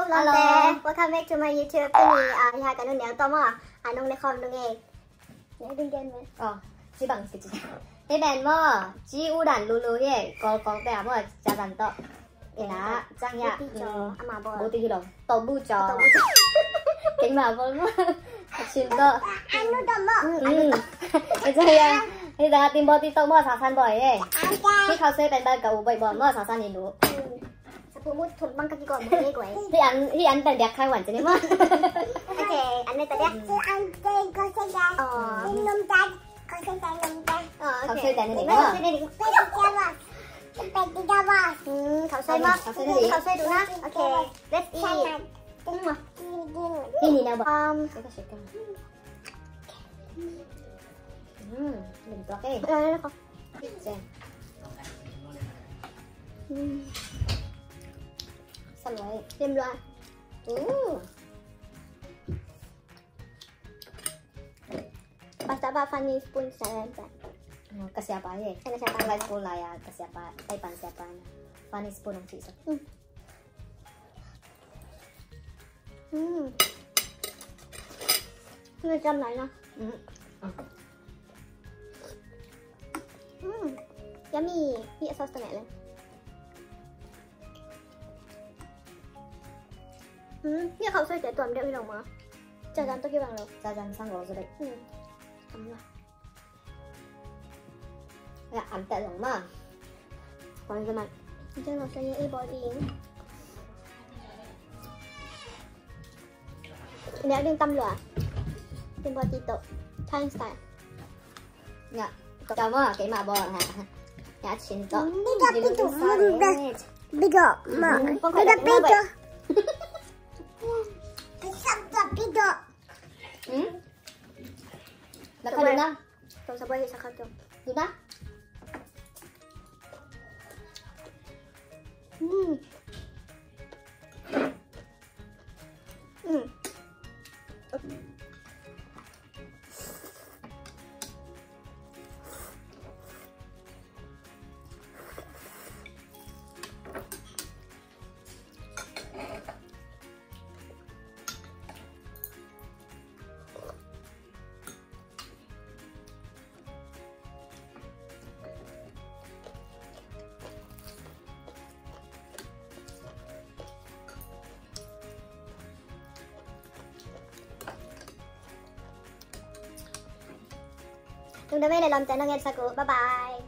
Hello. Welcome back to my YouTube. Cái gì hai cái nó nẹo tôm à? Nông này không nông nghe. Nãy đừng ghen vậy. Chỉ bằng cái gì? Thế bạn mà chỉ u đàn lulu thế, có bé mà gia đình to. Cái đó, trang nhà. Bố tí đồng. Tàu bu trò. Cái mà vốn mà. Xin to. Anh nó đầm mà. Cái gì à? Thì ra tìm bò tí tàu mà xả san bỏi ấy. Khi khao xe bạn ba cậu bậy bò mà xả san nhìn đủ. Pumut thumbang kaki ko mo ko eh. Thì ăn bạn đẹp khai quản chứ mà. Okay, anh này tadi. Anh đây có xe ra. Nôm tay. Có xe tay nôm tay. Khao xe tay này Khao xe này. Khao xe mà. Khao xe đúng không? Okay, let's eat. Cái gì nào bà? Đừng toát cái. Xem. Xong rồi. Thêm loa. Basta ba funny spoon sa renta? Kasi apa ya? Kasi apa? Ang life ko la ya. Kasi apa? Taipan siapa na. Funny spoon ang sisa. Người chăm lại nè. Yummy. Iya sauce tengah lah. Ini khẩu sôi trẻ tuần đeo đi đồng mà. Cha dán tôi kia bằng rồi. Cha dán sang gấu rồi đấy. Ấm rồi. Là ấm tại giống mà. Còn cái mặt. Chân nó sẽ như y body. Nếu đừng tâm lửa. Đừng body tổ. Thai style. Dạ. Chào mà cái mà bò hả? Nhà chín to. Bigger. Ma. Bigger. Nakaduna? Kung sabay sa kato. Duna? Đừng đam mê để làm channel nghe sa cô. Bye bye.